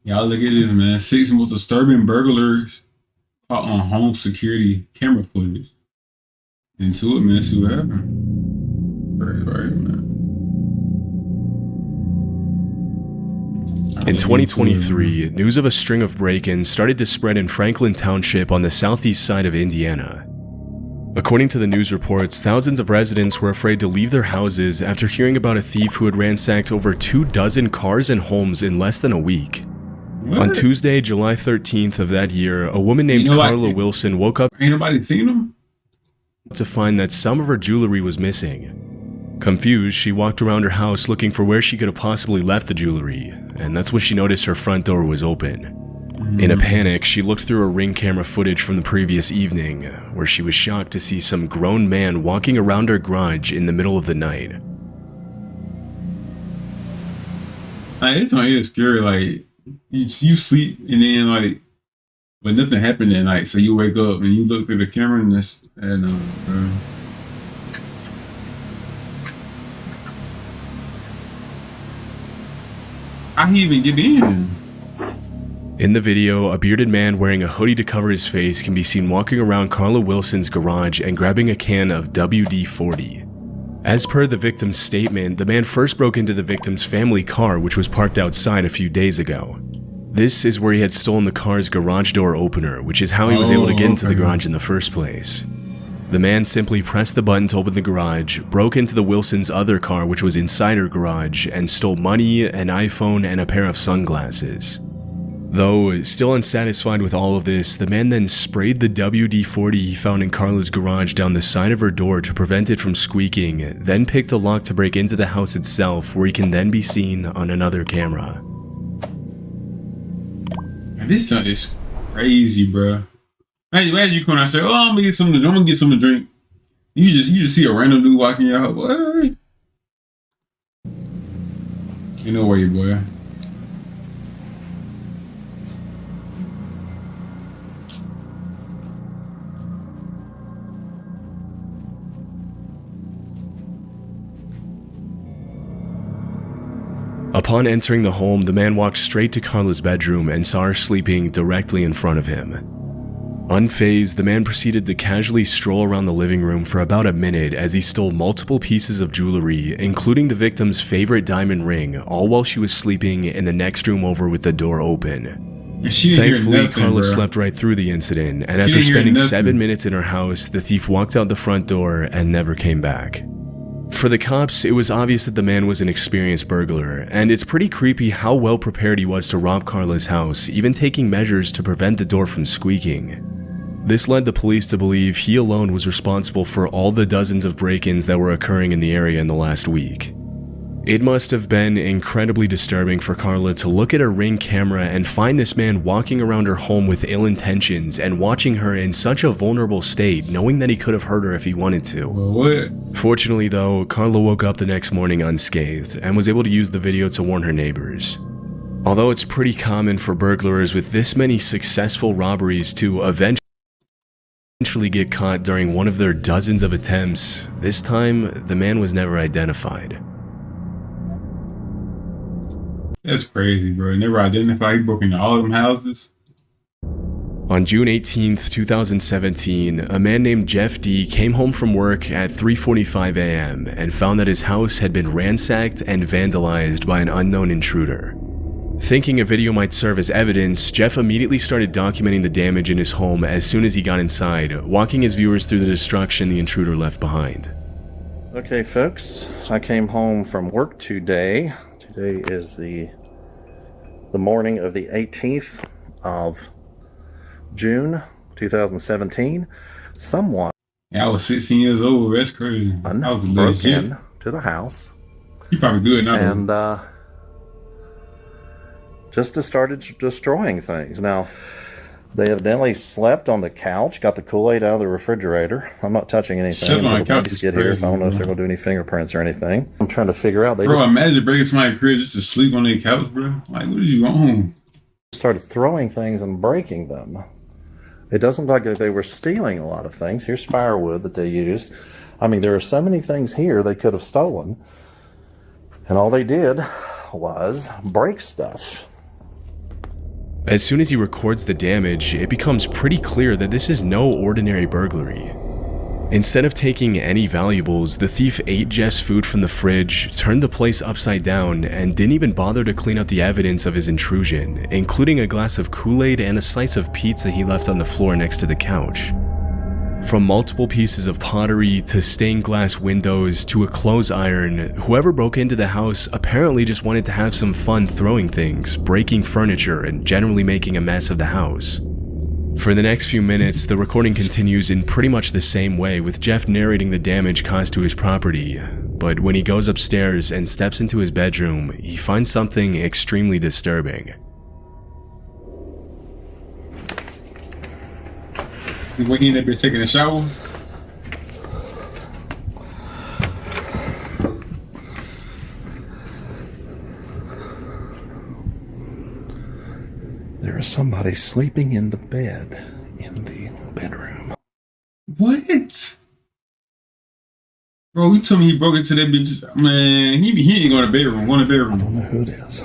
Y'all look at this, man. Six most disturbing burglars caught on home security camera footage. Into it, man. See what happened. Right, man. In 2023, news of a string of break-ins started to spread in Franklin Township on the southeast side of Indiana. According to the news reports, thousands of residents were afraid to leave their houses after hearing about a thief who had ransacked over 24 cars and homes in less than a week. What? On Tuesday, July 13th of that year, a woman named Carla Wilson woke up Ain't nobody seen him? to find that some of her jewelry was missing. Confused, she walked around her house looking for where she could have possibly left the jewelry, and that's when she noticed her front door was open. In a panic, she looked through her Ring camera footage from the previous evening, where she was shocked to see some grown man walking around her garage in the middle of the night. It's scary. Like you sleep and then but nothing happened that night. So you wake up and you look through the camera bro. How he even get in? In the video, a bearded man wearing a hoodie to cover his face can be seen walking around Carla Wilson's garage and grabbing a can of WD-40. As per the victim's statement, the man first broke into the victim's family car, which was parked outside a few days ago. This is where he had stolen the car's garage door opener, which is how he was able to get into the garage in the first place. The man simply pressed the button to open the garage, broke into the Wilson's other car, which was inside her garage, and stole money, an iPhone, and a pair of sunglasses. Though still unsatisfied with all of this, the man then sprayed the WD-40 he found in Carla's garage down the side of her door to prevent it from squeaking, then picked the lock to break into the house itself, where he can then be seen on another camera. This stuff is crazy, bro. Imagine you come out and say, "Oh, I'm gonna get something. I'm gonna get something to drink." You just see a random dude walking in your house. What? Ain't no way, boy. Upon entering the home, the man walked straight to Carla's bedroom and saw her sleeping directly in front of him. Unfazed, the man proceeded to casually stroll around the living room for about a minute as he stole multiple pieces of jewelry, including the victim's favorite diamond ring, all while she was sleeping in the next room over with the door open. Thankfully, Carla slept right through the incident, and after spending 7 minutes in her house, the thief walked out the front door and never came back. For the cops, it was obvious that the man was an experienced burglar, and it's pretty creepy how well prepared he was to rob Carla's house, even taking measures to prevent the door from squeaking. This led the police to believe he alone was responsible for all the dozens of break-ins that were occurring in the area in the last week. It must have been incredibly disturbing for Carla to look at her Ring camera and find this man walking around her home with ill intentions and watching her in such a vulnerable state, knowing that he could have hurt her if he wanted to. Well, what? Fortunately though, Carla woke up the next morning unscathed and was able to use the video to warn her neighbors. Although it's pretty common for burglars with this many successful robberies to eventually get caught during one of their dozens of attempts, this time the man was never identified. That's crazy, bro. Never identified. He broke into all of them houses. On June 18th, 2017, a man named Jeff D came home from work at 3:45 a.m. and found that his house had been ransacked and vandalized by an unknown intruder. Thinking a video might serve as evidence, Jeff immediately started documenting the damage in his home as soon as he got inside, walking his viewers through the destruction the intruder left behind. Okay, folks, I came home from work today. Today is the morning of the 18th of June 2017. Someone I was 16 years old. That's crazy. broke into the house. You probably good now. And just started destroying things. Now, they evidently slept on the couch, got the Kool-Aid out of the refrigerator. I'm not touching anything. Slept on the couch is get here, crazy, so I don't know if bro. they're going to do any fingerprints or anything. I'm trying to figure out. They Bro, imagine breaking somebody's crib just to sleep on their couch, bro. Like, what did you want? started throwing things and breaking them. It doesn't look like they were stealing a lot of things. Here's firewood that they used. I mean, there are so many things here they could have stolen. And all they did was break stuff. As soon as he records the damage, it becomes pretty clear that this is no ordinary burglary. Instead of taking any valuables, the thief ate Jeff's food from the fridge, turned the place upside down, and didn't even bother to clean up the evidence of his intrusion, including a glass of Kool-Aid and a slice of pizza he left on the floor next to the couch. From multiple pieces of pottery to stained glass windows to a clothes iron, whoever broke into the house apparently just wanted to have some fun throwing things, breaking furniture, and generally making a mess of the house. For the next few minutes, the recording continues in pretty much the same way, with Jeff narrating the damage caused to his property. But when he goes upstairs and steps into his bedroom, he finds something extremely disturbing. When he ended up taking a shower. There is somebody sleeping in the bed in the bedroom. What? Bro, you told me he broke into that bitch. Man, he ain't going to bedroom. One in the I bedroom. don't know who it is.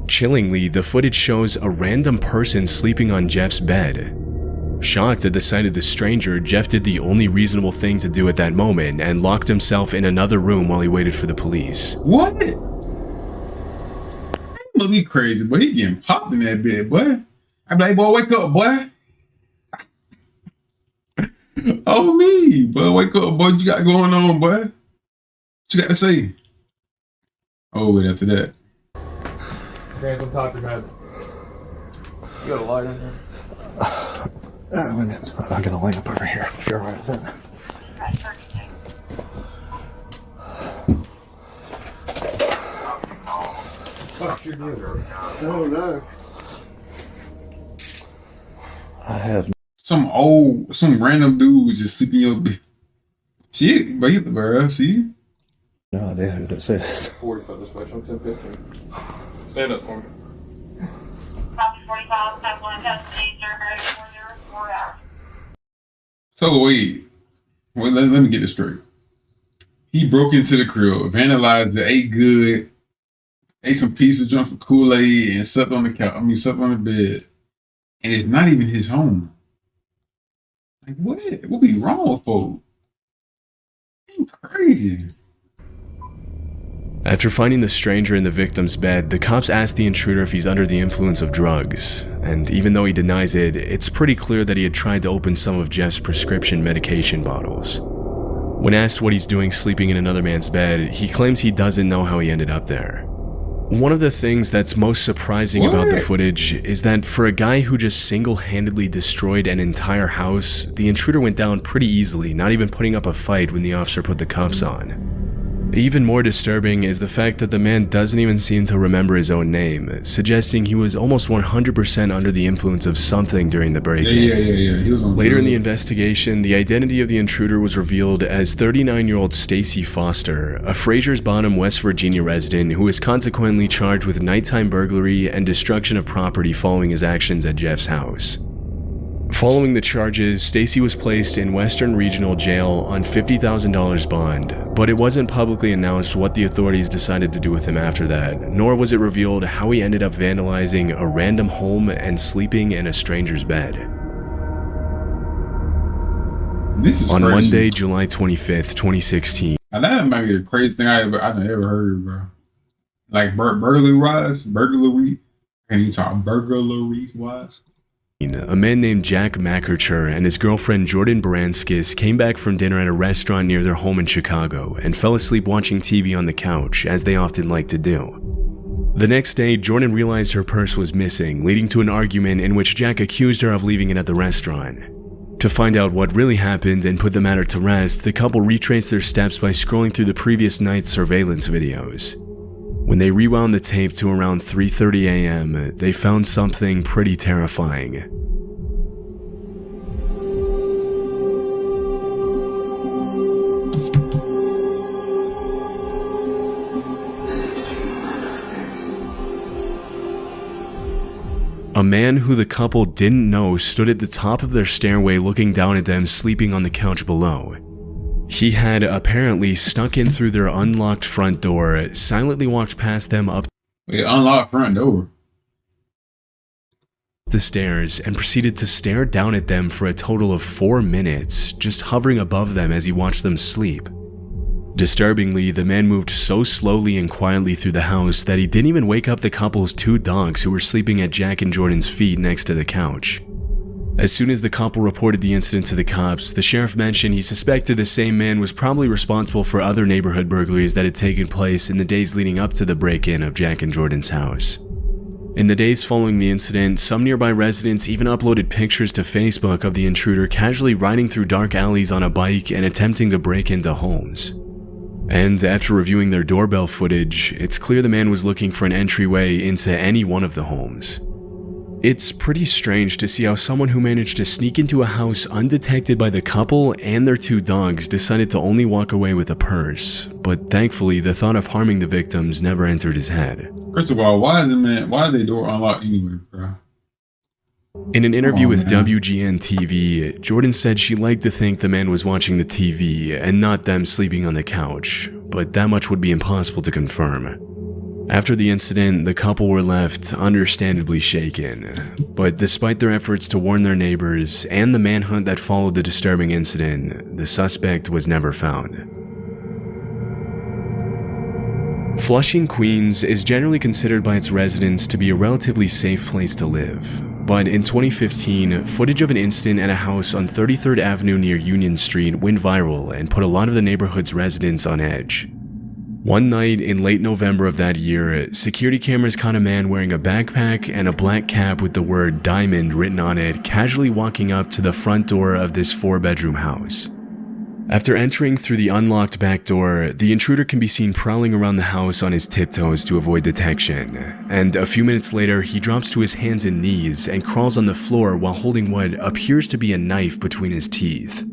Chillingly, the footage shows a random person sleeping on Jeff's bed. Shocked at the sight of the stranger, Jeff did the only reasonable thing to do at that moment and locked himself in another room while he waited for the police. What? That must be crazy, but he getting popped in that bed, boy. I be like, boy, wake up, boy. Oh, me, boy, wake up, boy. What you got going on, boy? What you got to say? Oh, wait, after that. Hands on top of your head. You got a light in there? I'm gonna lay up over here if you're alright with it. Fuck you doing? No. I have Some random dude was just sleeping in your bed. Shit, bro, see? no idea who this is. 40 foot this way, I'm 10-15. Stand up for me. Copy 45, 71, custody, ready for your 4 hours. So wait, let me get this straight. He broke into the crib, vandalized it, ate some pizza, drunk some Kool-Aid, and slept on the couch. Slept on the bed, and it's not even his home. Like what? What be wrong with folks? It's crazy. After finding the stranger in the victim's bed, the cops asked the intruder if he's under the influence of drugs, and even though he denies it, it's pretty clear that he had tried to open some of Jeff's prescription medication bottles. When asked what he's doing sleeping in another man's bed, he claims he doesn't know how he ended up there. One of the things that's most surprising about the footage is that for a guy who just single-handedly destroyed an entire house, the intruder went down pretty easily, not even putting up a fight when the officer put the cuffs on. Even more disturbing is the fact that the man doesn't even seem to remember his own name, suggesting he was almost 100% under the influence of something during the break-in. Yeah. He was on Later in the drugs. investigation, the identity of the intruder was revealed as 39-year-old Stacy Foster, a Fraser's Bottom, West Virginia resident who is consequently charged with nighttime burglary and destruction of property following his actions at Jeff's house. Following the charges, Stacy was placed in Western Regional Jail on $50,000 bond, but it wasn't publicly announced what the authorities decided to do with him after that, nor was it revealed how he ended up vandalizing a random home and sleeping in a stranger's bed. This is On crazy. Monday, July 25th, 2016, Now, that might be the craziest thing I've ever heard, bro. Like burglary-wise, and you talk burglary-wise. a man named Jack Makercher and his girlfriend Jordan Baranskis came back from dinner at a restaurant near their home in Chicago and fell asleep watching TV on the couch, as they often like to do. The next day, Jordan realized her purse was missing, leading to an argument in which Jack accused her of leaving it at the restaurant. To find out what really happened and put the matter to rest, the couple retraced their steps by scrolling through the previous night's surveillance videos. When they rewound the tape to around 3:30 a.m., they found something pretty terrifying. A man who the couple didn't know stood at the top of their stairway looking down at them sleeping on the couch below. He had apparently snuck in through their unlocked front door, silently walked past them up Unlocked front door. the stairs, and proceeded to stare down at them for a total of 4 minutes, just hovering above them as he watched them sleep. Disturbingly, the man moved so slowly and quietly through the house that he didn't even wake up the couple's 2 dogs who were sleeping at Jack and Jordan's feet next to the couch. As soon as the couple reported the incident to the cops, the sheriff mentioned he suspected the same man was probably responsible for other neighborhood burglaries that had taken place in the days leading up to the break-in of Jack and Jordan's house. In the days following the incident, some nearby residents even uploaded pictures to Facebook of the intruder casually riding through dark alleys on a bike and attempting to break into homes. And after reviewing their doorbell footage, it's clear the man was looking for an entryway into any one of the homes. It's pretty strange to see how someone who managed to sneak into a house undetected by the couple and their 2 dogs decided to only walk away with a purse, but thankfully the thought of harming the victims never entered his head. First of all, why is their door unlocked anyway, bro? In an interview with WGN-TV, Jordan said she liked to think the man was watching the TV and not them sleeping on the couch, but that much would be impossible to confirm. After the incident, the couple were left understandably shaken, but despite their efforts to warn their neighbors and the manhunt that followed the disturbing incident, the suspect was never found. Flushing, Queens is generally considered by its residents to be a relatively safe place to live, but in 2015, footage of an incident at a house on 33rd Avenue near Union Street went viral and put a lot of the neighborhood's residents on edge. One night in late November of that year, security cameras caught a man wearing a backpack and a black cap with the word "Diamond" written on it casually walking up to the front door of this 4-bedroom house. After entering through the unlocked back door, the intruder can be seen prowling around the house on his tiptoes to avoid detection, and a few minutes later he drops to his hands and knees and crawls on the floor while holding what appears to be a knife between his teeth.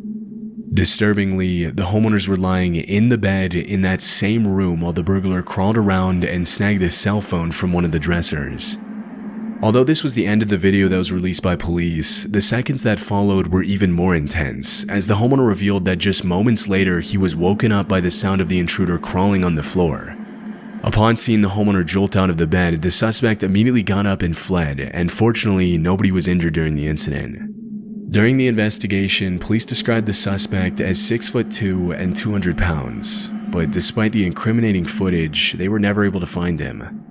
Disturbingly, the homeowners were lying in the bed in that same room while the burglar crawled around and snagged a cell phone from one of the dressers. Although this was the end of the video that was released by police, the seconds that followed were even more intense, as the homeowner revealed that just moments later he was woken up by the sound of the intruder crawling on the floor. Upon seeing the homeowner jolt out of the bed, the suspect immediately got up and fled, and fortunately nobody was injured during the incident. During the investigation, police described the suspect as 6'2" and 200 pounds, but despite the incriminating footage, they were never able to find him.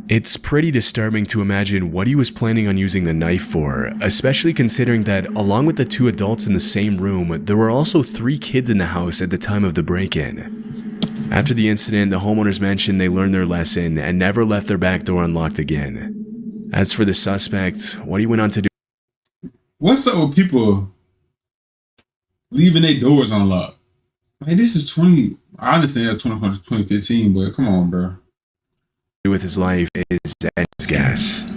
It's pretty disturbing to imagine what he was planning on using the knife for, especially considering that along with the 2 adults in the same room, there were also 3 kids in the house at the time of the break-in. After the incident, the homeowners mentioned they learned their lesson and never left their back door unlocked again. As for the suspect, what he went on to do. What's up with people leaving their doors unlocked? Like, this is I understand 2015, but come on, bro. With his life is his guess.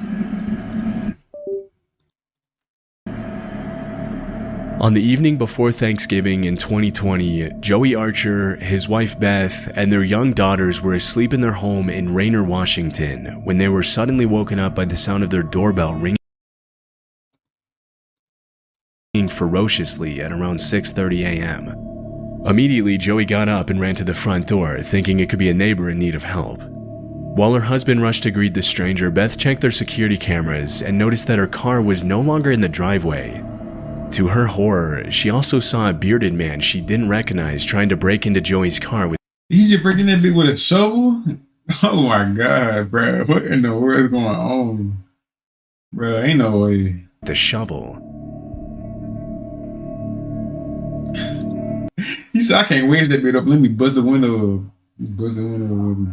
On the evening before Thanksgiving in 2020, Joey Archer, his wife Beth, and their young daughters were asleep in their home in Raynor, Washington, when they were suddenly woken up by the sound of their doorbell ringing ferociously at around 6:30 a.m. Immediately, Joey got up and ran to the front door, thinking it could be a neighbor in need of help. While her husband rushed to greet the stranger, Beth checked their security cameras and noticed that her car was no longer in the driveway. To her horror, she also saw a bearded man she didn't recognize trying to break into Joey's car with He's just breaking that bitch with a shovel? Oh my god, bro. What in the world is going on? Bro, ain't no way. the shovel. He said, I can't wedge that bit up. Let me bust the window up. Bust the window with me.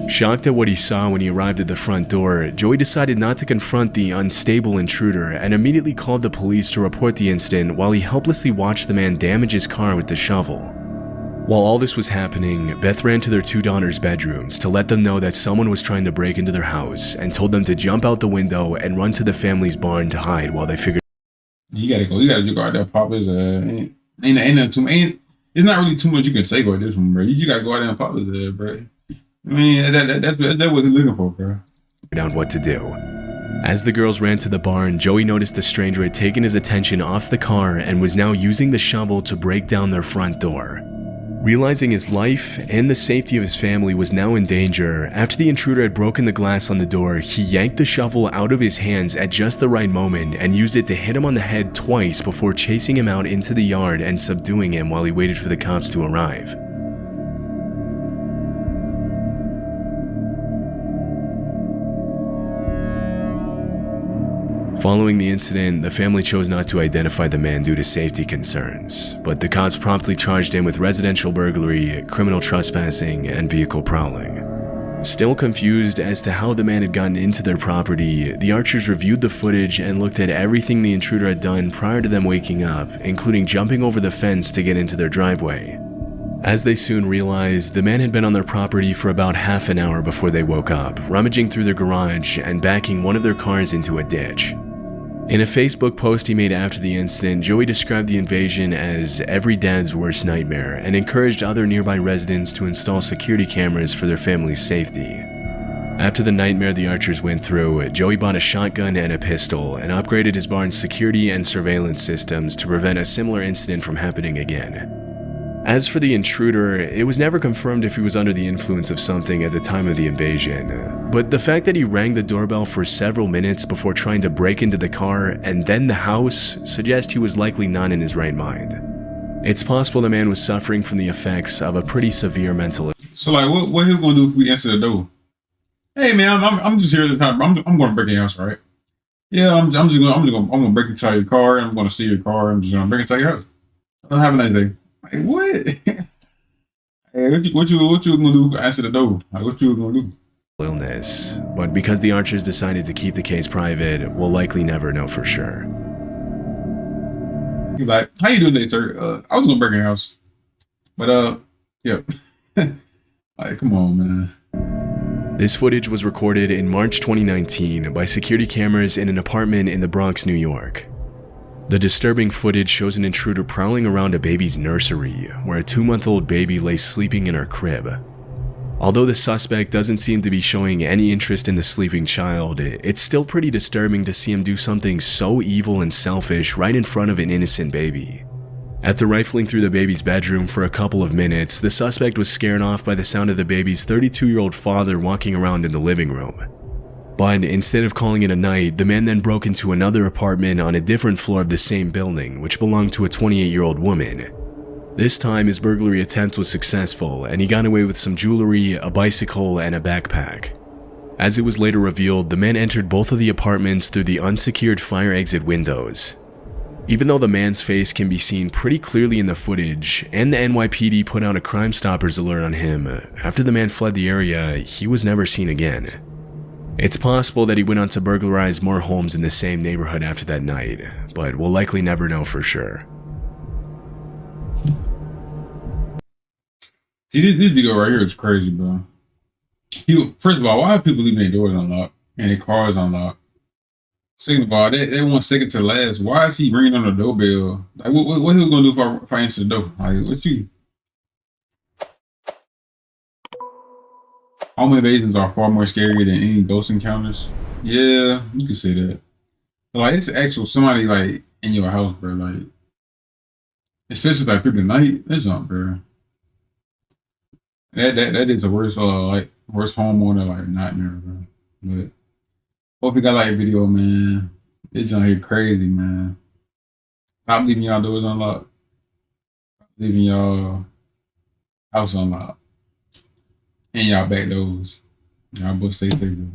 Shocked at what he saw when he arrived at the front door, Joey decided not to confront the unstable intruder and immediately called the police to report the incident while he helplessly watched the man damage his car with the shovel. While all this was happening, Beth ran to their two daughters' bedrooms to let them know that someone was trying to break into their house and told them to jump out the window and run to the family's barn to hide while they figured You gotta go. You gotta go out there, pop his ain't nothing too. Ain't it's not really too much you can say about this one, bro. You gotta go out there and pop his bro. I mean, that's what he's looking for, bro. Out what to do. As the girls ran to the barn, Joey noticed the stranger had taken his attention off the car and was now using the shovel to break down their front door. Realizing his life and the safety of his family was now in danger, after the intruder had broken the glass on the door, he yanked the shovel out of his hands at just the right moment and used it to hit him on the head twice before chasing him out into the yard and subduing him while he waited for the cops to arrive. Following the incident, the family chose not to identify the man due to safety concerns, but the cops promptly charged him with residential burglary, criminal trespassing, and vehicle prowling. Still confused as to how the man had gotten into their property, the Archers reviewed the footage and looked at everything the intruder had done prior to them waking up, including jumping over the fence to get into their driveway. As they soon realized, the man had been on their property for about half an hour before they woke up, rummaging through their garage and backing one of their cars into a ditch. In a Facebook post he made after the incident, Joey described the invasion as every dad's worst nightmare and encouraged other nearby residents to install security cameras for their family's safety. After the nightmare the Archers went through, Joey bought a shotgun and a pistol and upgraded his barn's security and surveillance systems to prevent a similar incident from happening again. As for the intruder, it was never confirmed if he was under the influence of something at the time of the invasion, but the fact that he rang the doorbell for several minutes before trying to break into the car and then the house suggests he was likely not in his right mind. It's possible the man was suffering from the effects of a pretty severe mental. So like, what he gonna do if we answer the door? Hey man, I'm just here to kind of, I'm gonna break your house, right? Yeah, I'm gonna break inside your car. I'm gonna steal your car. I'm just gonna break inside your house. Have a nice day. Like, what? Hey, what you gonna do to answer the door? Like, what you gonna do? Illness, but because the Archers decided to keep the case private, we'll likely never know for sure. He's like, how you doing today, sir? I was gonna break your house. But yeah. Like, come on, man. This footage was recorded in March 2019 by security cameras in an apartment in the Bronx, New York. The disturbing footage shows an intruder prowling around a baby's nursery, where a 2-month-old baby lay sleeping in her crib. Although the suspect doesn't seem to be showing any interest in the sleeping child, it's still pretty disturbing to see him do something so evil and selfish right in front of an innocent baby. After rifling through the baby's bedroom for a couple of minutes, the suspect was scared off by the sound of the baby's 32-year-old father walking around in the living room. But instead of calling it a night, the man then broke into another apartment on a different floor of the same building, which belonged to a 28-year-old woman. This time, his burglary attempt was successful, and he got away with some jewelry, a bicycle, and a backpack. As it was later revealed, the man entered both of the apartments through the unsecured fire exit windows. Even though the man's face can be seen pretty clearly in the footage, and the NYPD put out a Crime Stoppers alert on him, after the man fled the area, he was never seen again. It's possible that he went on to burglarize more homes in the same neighborhood after that night, but we'll likely never know for sure. See, this video right here is crazy, bro. First of all, why are people leaving their doors unlocked and their cars unlocked? Second of all, they want second to last. Why is he ringing on the doorbell? Like, what he gonna do if I answer the door? Like, what you? Home invasions are far more scary than any ghost encounters. Yeah, you can say that. But like, it's actual somebody like in your house, bro. Like, especially like through the night. That's not, bro. That is the worst worst homeowner like nightmare, bro. But hope you got like a video, man. It's on here crazy, man. Stop leaving y'all doors unlocked. Stop leaving y'all house unlocked. And y'all back doors. Y'all both stay safe, bro.